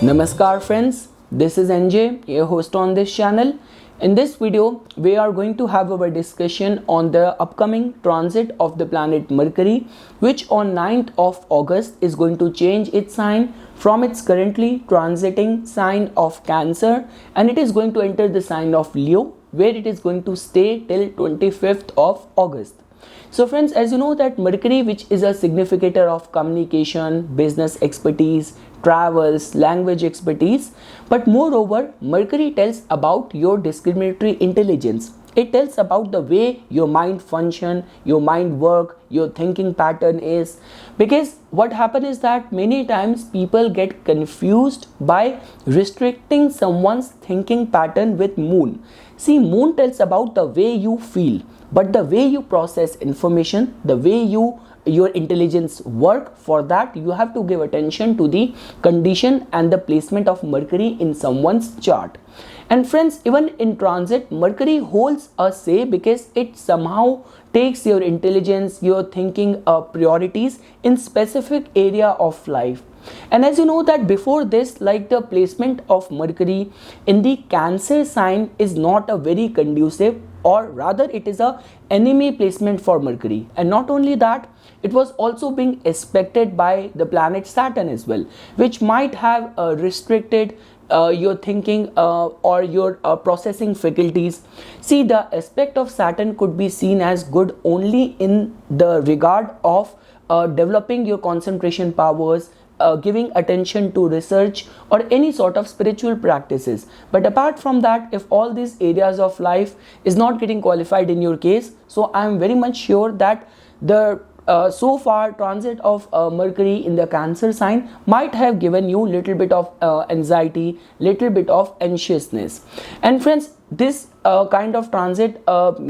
Namaskar friends, this is NJ, your host on this channel. In this video, we are going to have our discussion on the upcoming transit of the planet Mercury, which on 9th of August is going to change its sign from its currently transiting sign of Cancer, and it is going to enter the sign of Leo, where it is going to stay till 25th of August. So friends, as you know that Mercury, which is a significator of communication, business expertise, travels, language expertise, but moreover, Mercury tells about your discriminatory intelligence. It tells about the way your mind function, your mind work, your thinking pattern is. Because what happens is that many times people get confused by restricting someone's thinking pattern with moon. See, moon tells about the way you feel, but the way you process information, the way your intelligence work, for that you have to give attention to the condition and the placement of Mercury in someone's chart. And friends, even in transit, Mercury holds a say because it somehow takes your intelligence, your thinking priorities in specific area of life. And as you know that before this, like the placement of Mercury in the Cancer sign is not a very conducive, or rather it is a enemy placement for Mercury. And not only that, it was also being aspected by the planet Saturn as well, which might have restricted your thinking or your processing faculties. See, the aspect of Saturn could be seen as good only in the regard of developing your concentration powers, giving attention to research or any sort of spiritual practices. But apart from that, if all these areas of life is not getting qualified in your case, so I am very much sure that the so far transit of Mercury in the Cancer sign might have given you little bit of anxiety, little bit of anxiousness. And friends, this kind of transit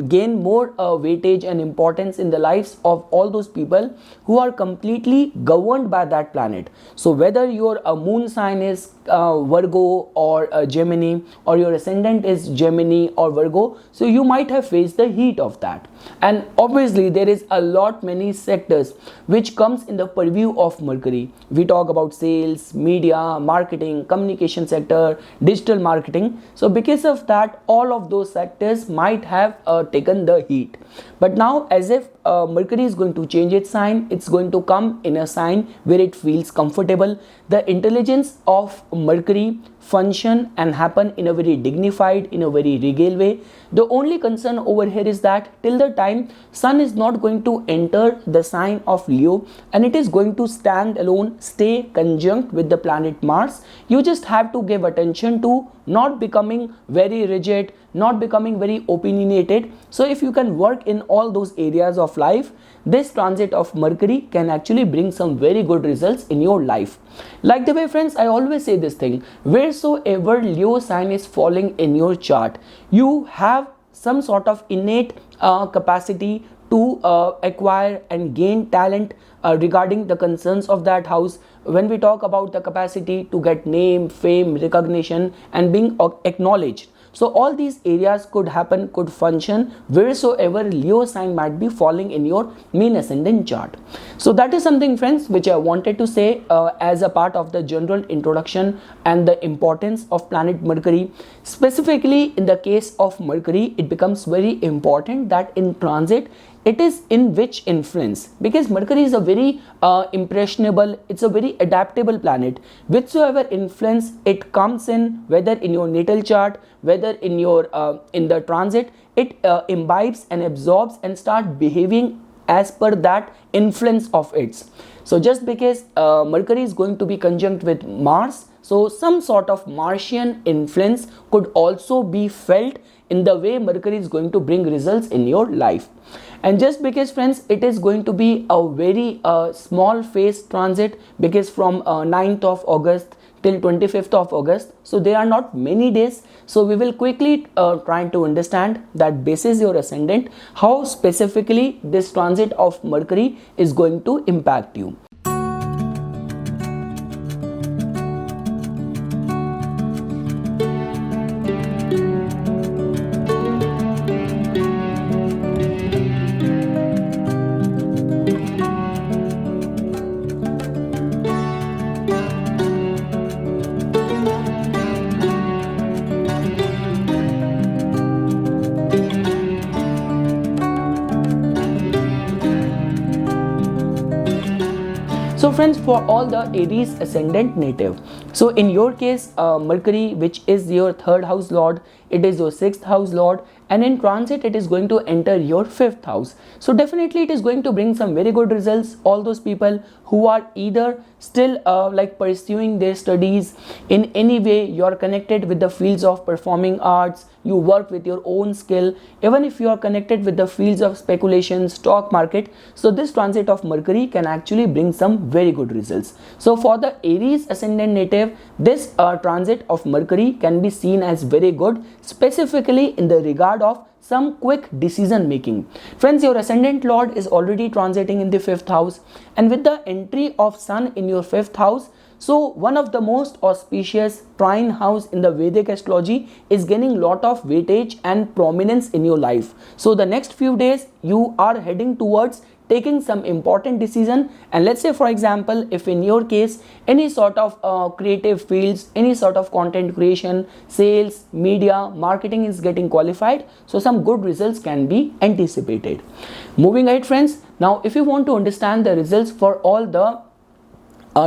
gain more weightage and importance in the lives of all those people who are completely governed by that planet. So whether your moon sign is Virgo or Gemini, or your ascendant is Gemini or Virgo, so you might have faced the heat of that. And obviously there is a lot many sectors which comes in the purview of Mercury. We talk about sales, media, marketing, communication sector, digital marketing. So because of that, all of those sectors might have taken the heat. But now, as if Mercury is going to change its sign, it's going to come in a sign where it feels comfortable. The intelligence of Mercury function and happen in a very dignified, in a very regal way. The only concern over here is that till the time Sun is not going to enter the sign of Leo and it is going to stand alone, stay conjunct with the planet Mars, you just have to give attention to not becoming very rigid, not becoming very opinionated. So if you can work in all those areas of life, this transit of Mercury can actually bring some very good results in your life. Like the way, friends, I always say this thing, wheresoever Leo sign is falling in your chart, you have some sort of innate capacity to acquire and gain talent regarding the concerns of that house. When we talk about the capacity to get name, fame, recognition and being acknowledged, so all these areas could happen, could function wheresoever Leo sign might be falling in your main ascendant chart. So that is something, friends, which I wanted to say as a part of the general introduction and the importance of planet Mercury. Specifically in the case of Mercury, it becomes very important that in transit it is in which influence, because Mercury is a very impressionable, it's a very adaptable planet. Whichsoever influence it comes in, whether in your natal chart, whether in your in the transit, it imbibes and absorbs and start behaving as per that influence of its. So just because Mercury is going to be conjunct with Mars, so some sort of Martian influence could also be felt in the way Mercury is going to bring results in your life. And just because, friends, it is going to be a very small phase transit, because from 9th of August till 25th of August, so there are not many days. So we will quickly try to understand that basis your ascendant, how specifically this transit of Mercury is going to impact you. friends, for all the Aries Ascendant native, so in your case, Mercury, which is your third house lord, it is your sixth house lord, and in transit it is going to enter your fifth house. So definitely it is going to bring some very good results. All those people who are either still like pursuing their studies, in any way you are connected with the fields of performing arts, you work with your own skill, even if you are connected with the fields of speculation, stock market, so this transit of Mercury can actually bring some very good results. So for the Aries Ascendant native, this transit of Mercury can be seen as very good, specifically in the regard of some quick decision making. Friends, your ascendant lord is already transiting in the fifth house, and with the entry of sun in your fifth house, so one of the most auspicious trine house in the Vedic astrology is gaining lot of weightage and prominence in your life. So the next few days you are heading towards taking some important decision, and let's say for example, if in your case any sort of creative fields, any sort of content creation, sales, media, marketing is getting qualified, so some good results can be anticipated. Moving ahead friends, now if you want to understand the results for all the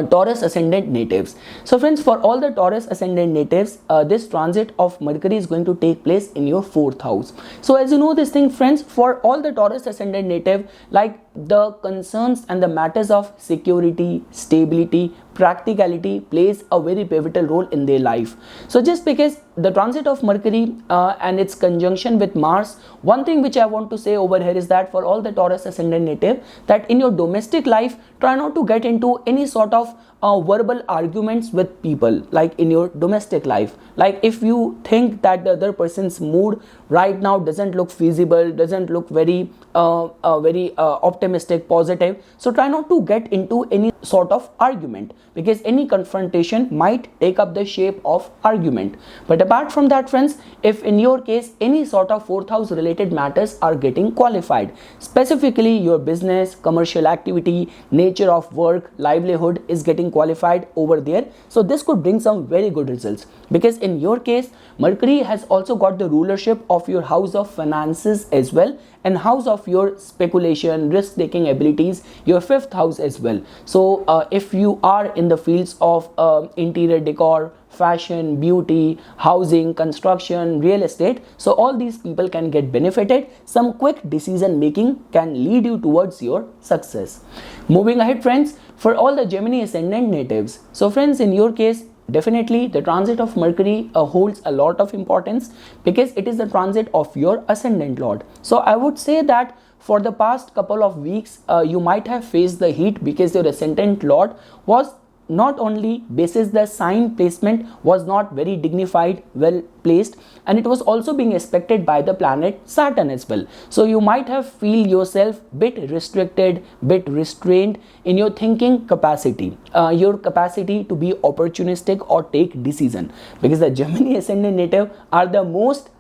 Taurus Ascendant natives. So friends, for all the Taurus Ascendant natives, this transit of Mercury is going to take place in your fourth house. So as you know this thing friends, for all the Taurus Ascendant native, like the concerns and the matters of security, stability, practicality plays a very pivotal role in their life. So just because the transit of Mercury and its conjunction with Mars, one thing which I want to say over here is that for all the Taurus Ascendant native, that in your domestic life, try not to get into any sort of verbal arguments with people, like in your domestic life. Like if you think that the other person's mood right now doesn't look feasible, doesn't look very optimistic, positive, so try not to get into any sort of argument, because any confrontation might take up the shape of argument. But apart from that friends, if in your case any sort of fourth house related matters are getting qualified, specifically your business, commercial activity, nature of work, livelihood is getting qualified over there, so this could bring some very good results, because in your case Mercury has also got the rulership of your house of finances as well, and house of your speculation, risk taking abilities, your fifth house as well. So if you are in the fields of interior decor, fashion, beauty, housing, construction, real estate, so all these people can get benefited. Some quick decision making can lead you towards your success. Moving ahead friends, for all the Gemini Ascendant natives, so friends, in your case definitely the transit of Mercury holds a lot of importance, because it is the transit of your ascendant lord. So I would say that for the past couple of weeks you might have faced the heat, because your ascendant lord was not only basis the sign placement was not very dignified, well placed, and it was also being expected by the planet Saturn as well. So you might have feel yourself bit restricted, bit restrained in your thinking capacity, your capacity to be opportunistic or take decision, because the Gemini Ascendant native are the most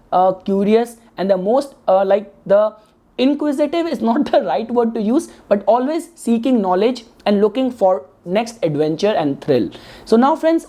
curious and the most like the inquisitive is not the right word to use, but always seeking knowledge and looking for next adventure and thrill. So now friends,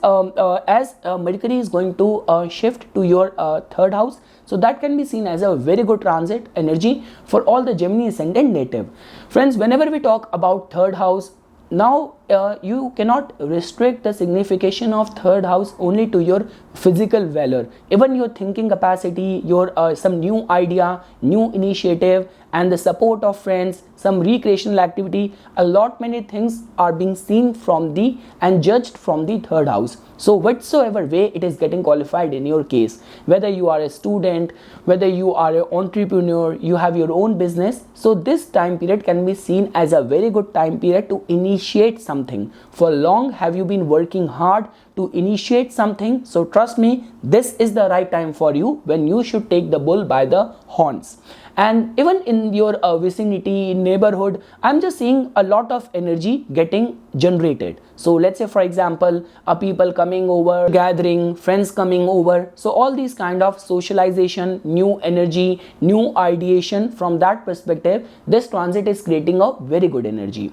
as Mercury is going to shift to your third house, so that can be seen as a very good transit energy for all the Gemini Ascendant native. Friends, whenever we talk about third house, now you cannot restrict the signification of third house only to your physical valor. Even your thinking capacity, your some new idea, new initiative, and the support of friends, some recreational activity, a lot many things are being seen from the and judged from the third house. So whatsoever way it is getting qualified in your case, whether you are a student, whether you are an entrepreneur, you have your own business, so this time period can be seen as a very good time period to initiate something. For long have you been working hard to initiate something, so trust me, this is the right time for you when you should take the bull by the horns. And even in your vicinity, neighborhood, I'm just seeing a lot of energy getting generated. So let's say for example, people coming over, gathering, friends coming over, so all these kind of socialization, new energy, new ideation, from that perspective this transit is creating a very good energy.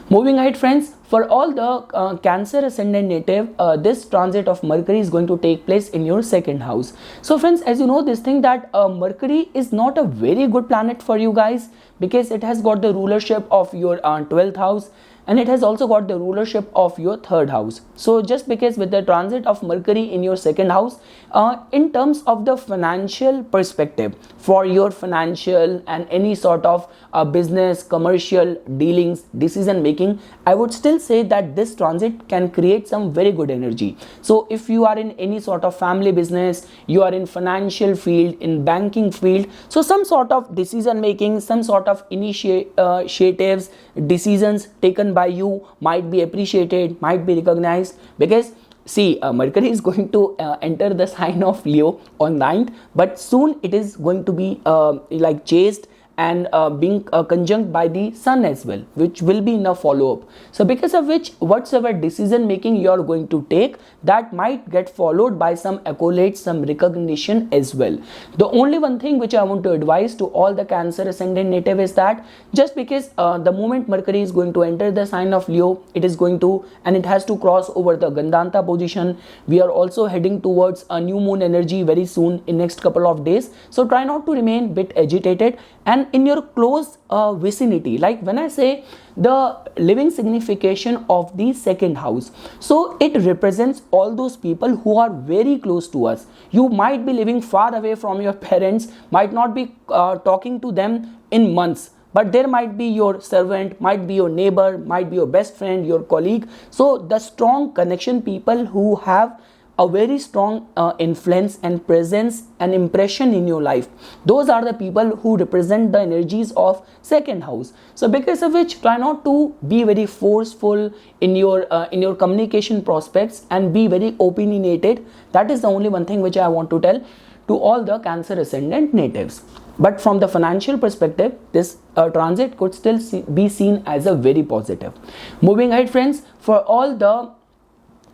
Moving ahead friends, for all the Cancer Ascendant native, this transit of Mercury is going to take place in your second house. So friends, as you know this thing that Mercury is not a very good planet for you guys, because it has got the rulership of your 12th house, and it has also got the rulership of your third house. So just because with the transit of Mercury in your second house, in terms of the financial perspective, for your financial and any sort of business, commercial dealings, decision making, I would still say that this transit can create some very good energy. So if you are in any sort of family business, you are in financial field, in banking field, so some sort of decision making, some sort of initiatives, decisions taken by you might be appreciated, might be recognized, because see, Mercury is going to enter the sign of Leo on 9th, but soon it is going to be like chased and being conjunct by the Sun as well, which will be in a follow-up. So because of which, whatsoever decision making you are going to take, that might get followed by some accolades, some recognition as well. The only one thing which I want to advise to all the Cancer Ascendant native is that just because the moment Mercury is going to enter the sign of Leo, it is going to, and it has to cross over the Gandanta position. We are also heading towards a new moon energy very soon in next couple of days. So try not to remain bit agitated, and in your close vicinity, like when I say the living signification of the second house, so it represents all those people who are very close to us. You might be living far away from your parents, might not be talking to them in months, but there might be your servant, might be your neighbor, might be your best friend, your colleague. So the strong connection, people who have a very strong influence and presence and impression in your life, those are the people who represent the energies of second house. So because of which, try not to be very forceful in your communication prospects and be very opinionated. That is the only one thing which I want to tell to all the Cancer Ascendant natives. But from the financial perspective, this transit could still be seen as a very positive. Moving ahead, friends, for all the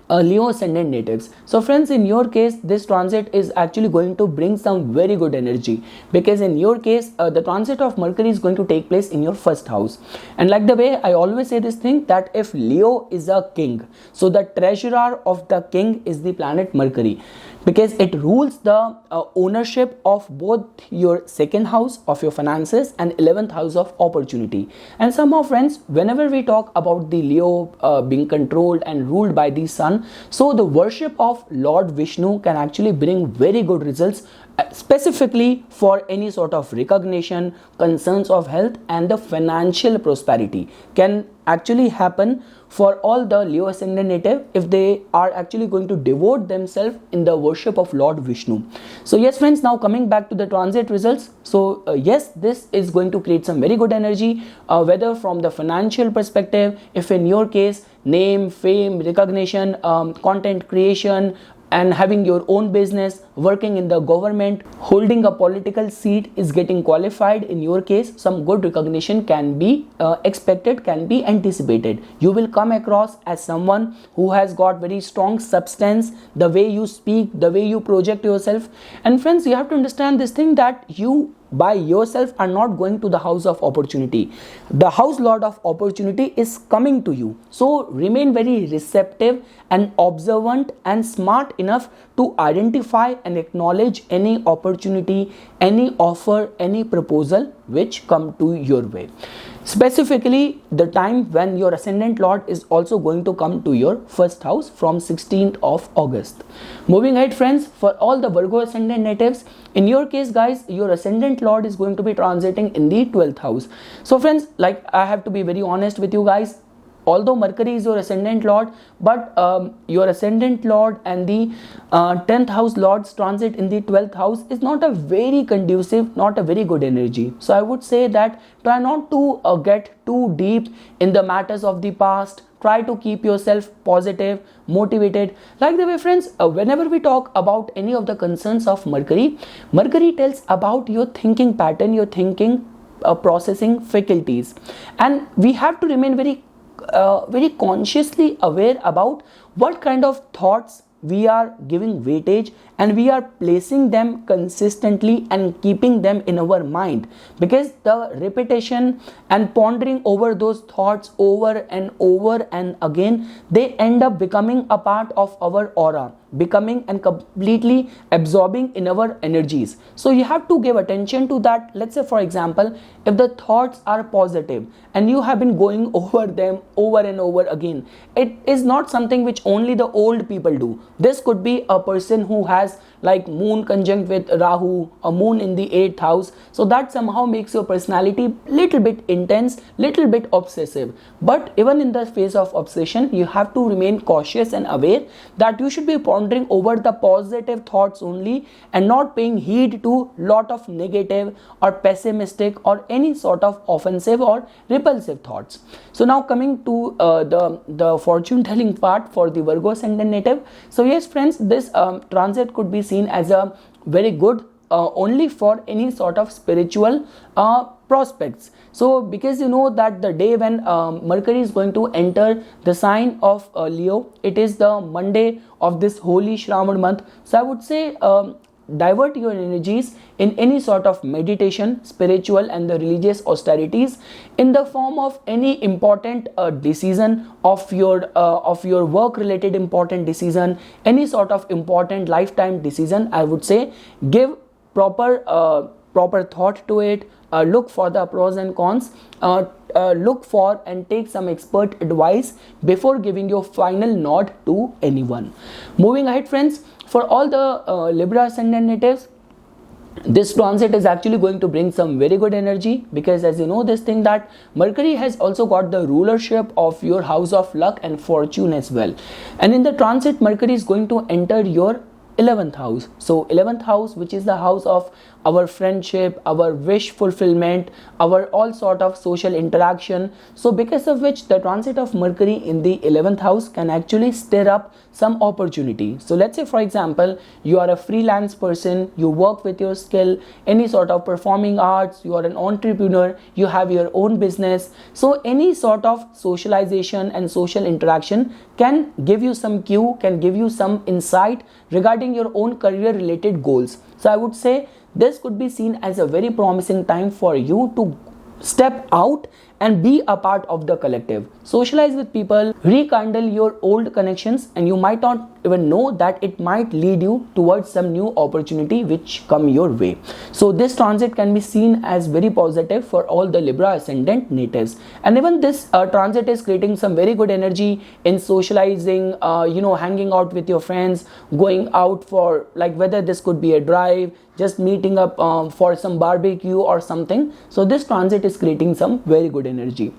Leo Ascendant natives. So friends, in your case, this transit is actually going to bring some very good energy, because in your case, the transit of Mercury is going to take place in your first house. And like the way I always say this thing, that if Leo is a king, so the treasurer of the king is the planet Mercury, because it rules the ownership of both your second house of your finances and 11th house of opportunity. And somehow, friends, whenever we talk about the Leo being controlled and ruled by the sun, so the worship of Lord Vishnu can actually bring very good results, specifically for any sort of recognition, concerns of health, and the financial prosperity can actually happen for all the Leo Ascendant native if they are actually going to devote themselves in the worship of Lord Vishnu. So yes, friends, now coming back to the transit results. So yes, this is going to create some very good energy, whether from the financial perspective, if in your case, name, fame, recognition, content creation, and having your own business, working in the government, holding a political seat is getting qualified. In your case, some good recognition can be expected, can be anticipated. You will come across as someone who has got very strong substance, the way you speak, the way you project yourself. And friends, you have to understand this thing, that you by yourself are not going to the house of opportunity. The house lord of opportunity is coming to you. So remain very receptive and observant and smart enough to identify and acknowledge any opportunity, any offer, any proposal which come to your way. Specifically, the time when your ascendant lord is also going to come to your first house from 16th of August. Moving ahead, friends, for all the Virgo Ascendant natives, in your case, guys, your ascendant lord is going to be transiting in the 12th house. So friends, like I have to be very honest with you guys, although Mercury is your ascendant lord, but your ascendant lord and the 10th house lord's transit in the 12th house is not a very conducive, not a very good energy. So I would say that try not to get too deep in the matters of the past. Try to keep yourself positive, motivated. Like the way, friends, whenever we talk about any of the concerns of Mercury, Mercury tells about your thinking pattern, your thinking processing faculties, and we have to remain very consciously aware about what kind of thoughts we are giving weightage and we are placing them consistently and keeping them in our mind, because the repetition and pondering over those thoughts over and again, they end up becoming a part of our aura, becoming and completely absorbing in our energies. So you have to give attention to that. Let's say for example, if the thoughts are positive and you have been going over them over and over again, it is not something which only the old people do. This could be a person who has like moon conjunct with Rahu, a moon in the 8th house, so that somehow makes your personality little bit intense, little bit obsessive. But even in the phase of obsession, you have to remain cautious and aware that you should be pondering over the positive thoughts only and not paying heed to lot of negative or pessimistic or any sort of offensive or repulsive thoughts. So now coming to the fortune telling part for the Virgo Ascendant native. So yes friends, this transit could be seen as a very good only for any sort of spiritual prospects. So because you know that the day when Mercury is going to enter the sign of Leo, it is the Monday of this holy Shravan month. So I would say divert your energies in any sort of meditation, spiritual and the religious austerities in the form of any important decision of your work related important decision, any sort of important lifetime decision. I would say give proper thought to it. Look for the pros and cons, look for and take some expert advice before giving your final nod to anyone. Moving ahead friends, for all the Libra Ascendant natives, this transit is actually going to bring some very good energy, because as you know this thing that Mercury has also got the rulership of your house of luck and fortune as well. And in the transit, Mercury is going to enter your 11th house. So 11th house, which is the house of our friendship, our wish fulfillment, our all sort of social interaction. So because of which the transit of Mercury in the 11th house can actually stir up some opportunity. So let's say for example, you are a freelance person, you work with your skill, any sort of performing arts, you are an entrepreneur, you have your own business. So any sort of socialization and social interaction can give you some cue, can give you some insight regarding your own career related goals. So I would say this could be seen as a very promising time for you to step out and be a part of the collective. Socialize with people, rekindle your old connections, and you might not even know that it might lead you towards some new opportunity which come your way. So this transit can be seen as very positive for all the Libra Ascendant natives. And even this transit is creating some very good energy in socializing, hanging out with your friends, going out for like whether this could be a drive, just meeting up for some barbecue or something. So this transit is creating some very good energy.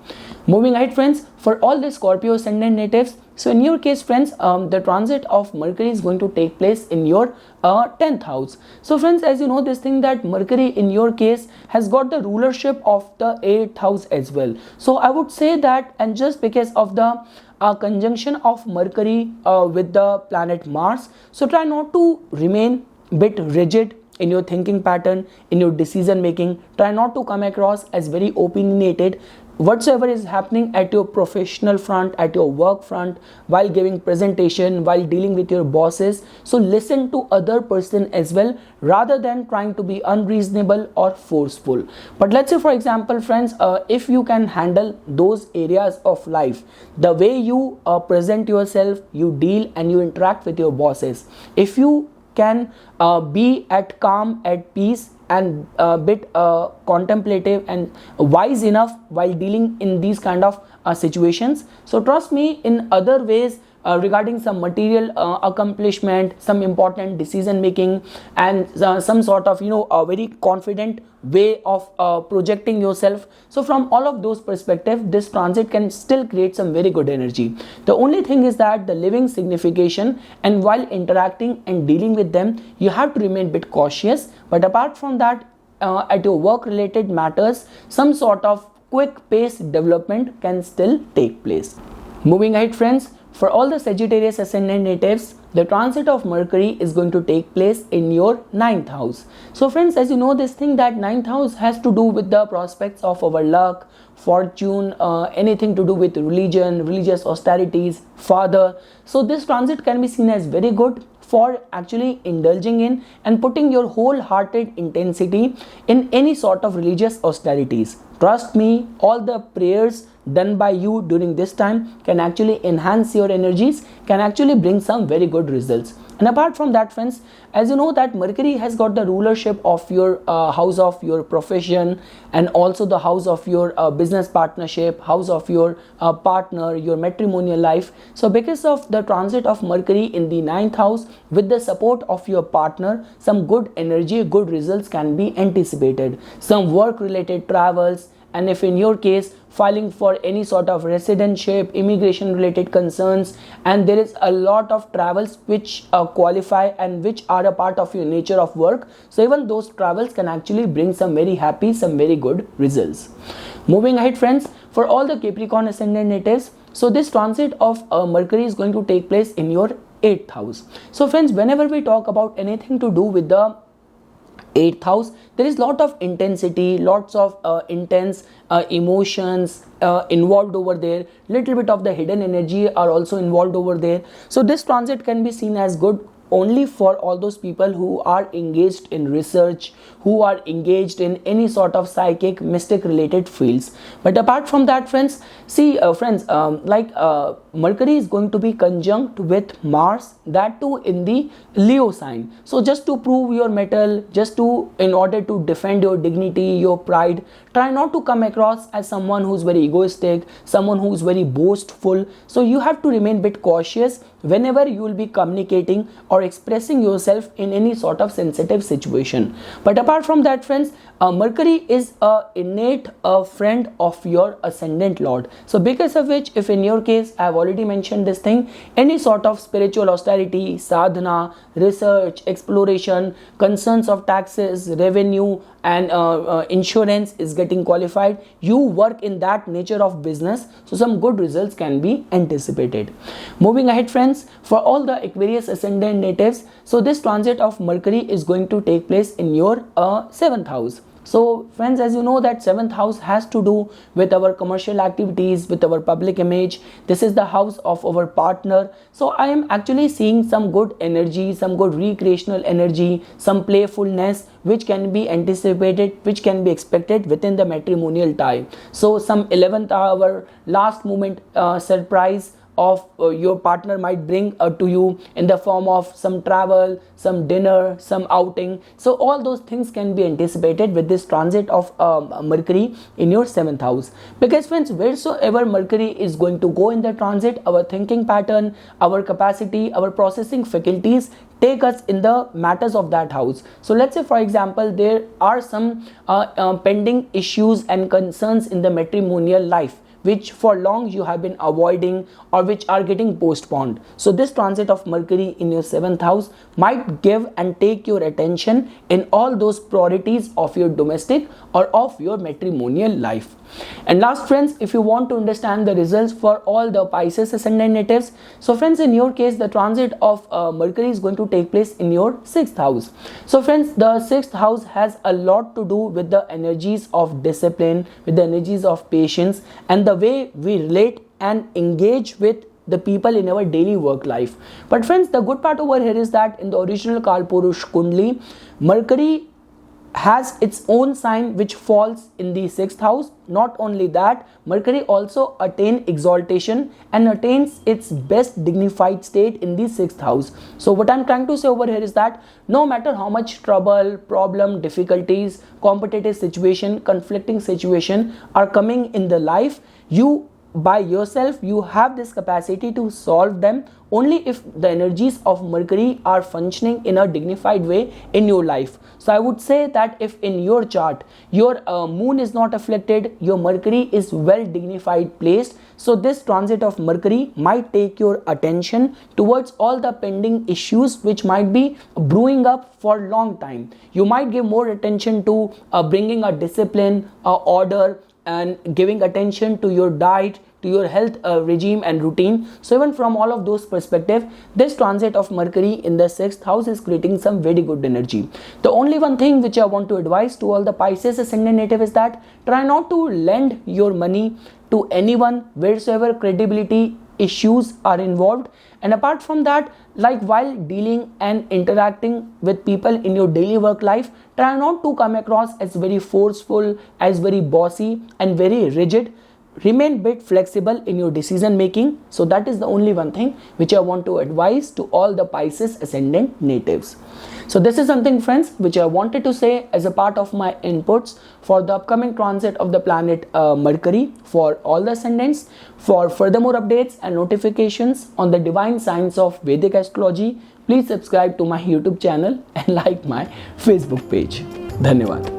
Moving ahead friends, for all the Scorpio Ascendant natives, so in your case friends, the transit of Mercury is going to take place in your 10th house. So friends, as you know this thing that Mercury in your case has got the rulership of the 8th house as well. So I would say that, and just because of the conjunction of Mercury with the planet Mars, so try not to remain bit rigid in your thinking pattern, in your decision making. Try not to come across as very opinionated whatsoever is happening at your professional front, at your work front, while giving presentation, while dealing with your bosses. So listen to other person as well, rather than trying to be unreasonable or forceful. But let's say for example friends, if you can handle those areas of life, the way you present yourself, you deal and you interact with your bosses, if you can be at calm, at peace, and a bit contemplative and wise enough while dealing in these kind of situations, so trust me, in other ways regarding some material accomplishment, some important decision making, and some sort of a very confident way of projecting yourself. So from all of those perspectives, this transit can still create some very good energy. The only thing is that the living signification, and while interacting and dealing with them, you have to remain a bit cautious. But apart from that, at your work related matters, some sort of quick pace development can still take place. Moving ahead friends, for all the Sagittarius Ascendant natives, the transit of Mercury is going to take place in your 9th house. So friends, as you know this thing that 9th house has to do with the prospects of our luck, fortune, anything to do with religion, religious austerities, father. So this transit can be seen as very good for actually indulging in and putting your wholehearted intensity in any sort of religious austerities. Trust me, all the prayers done by you during this time can actually enhance your energies, can actually bring some very good results. And apart from that friends, as you know that Mercury has got the rulership of your house of your profession, and also the house of your business partnership, house of your partner, your matrimonial life. So because of the transit of Mercury in the 9th house, with the support of your partner, some good energy, good results can be anticipated. Some work related travels, and if in your case filing for any sort of residentship, immigration related concerns, and there is a lot of travels which qualify and which are a part of your nature of work, so even those travels can actually bring some very happy, some very good results. Moving ahead friends, for all the Capricorn Ascendant natives, so this transit of Mercury is going to take place in your 8th house. So friends, whenever we talk about anything to do with the 8th house, there is lot of intensity, lots of intense emotions involved over there. Little bit of the hidden energy are also involved over there. So this transit can be seen as good only for all those people who are engaged in research, who are engaged in any sort of psychic, mystic related fields. But apart from that friends, see Mercury is going to be conjunct with Mars, that too in the Leo sign. So just to prove your mettle, just to in order to defend your dignity, your pride, try not to come across as someone who's very egoistic, someone who's very boastful. So you have to remain a bit cautious whenever you will be communicating or expressing yourself in any sort of sensitive situation. But apart from that friends, Mercury is a innate friend of your ascendant lord. So because of which, if in your case I have already mentioned this thing, any sort of spiritual austerity, sadhana, research, exploration, concerns of taxes, revenue, and insurance is getting qualified, you work in that nature of business, so some good results can be anticipated. Moving ahead friends, for all the Aquarius Ascendant natives, so this transit of Mercury is going to take place in your 7th house. So friends, as you know that 7th house has to do with our commercial activities, with our public image. This is the house of our partner. So I am actually seeing some good energy, some good recreational energy, some playfulness which can be anticipated, which can be expected within the matrimonial tie. So some 11th hour, last moment surprise of your partner might bring to you in the form of some travel, some dinner, some outing. So all those things can be anticipated with this transit of Mercury in your 7th house. Because friends, wheresoever Mercury is going to go in the transit, our thinking pattern, our capacity, our processing faculties take us in the matters of that house. So let's say for example there are some pending issues and concerns in the matrimonial life which for long you have been avoiding or which are getting postponed. So this transit of Mercury in your 7th house might give and take your attention in all those priorities of your domestic or of your matrimonial life. And last friends, if you want to understand the results for all the Pisces Ascendant natives, so friends, in your case the transit of Mercury is going to take place in your 6th house. So friends, the 6th house has a lot to do with the energies of discipline, with the energies of patience, and the way we relate and engage with the people in our daily work life. But friends, the good part over here is that in the original Kalpurush Kundli, Mercury has its own sign which falls in the 6th house. Not only that, Mercury also attains exaltation and attains its best dignified state in the 6th house. So what I'm trying to say over here is that no matter how much trouble, problem, difficulties, competitive situation, conflicting situation are coming in the life, you by yourself, you have this capacity to solve them only if the energies of Mercury are functioning in a dignified way in your life. So I would say that if in your chart your moon is not afflicted, your Mercury is well dignified placed, so this transit of Mercury might take your attention towards all the pending issues which might be brewing up for a long time. You might give more attention to bringing a discipline, order, and giving attention to your diet, to your health regime and routine. So even from all of those perspective, this transit of Mercury in the 6th house is creating some very good energy. The only one thing which I want to advise to all the Pisces Ascendant native is that try not to lend your money to anyone wheresoever credibility issues are involved. And apart from that, like while dealing and interacting with people in your daily work life, try not to come across as very forceful, as very bossy and very rigid. Remain bit flexible in your decision making. So that is the only one thing which I want to advise to all the Pisces Ascendant natives. So this is something, friends, which I wanted to say as a part of my inputs for the upcoming transit of the planet Mercury for all the ascendants. For furthermore updates and notifications on the divine science of Vedic astrology, please subscribe to my YouTube channel and like my Facebook page. Dhanyavad.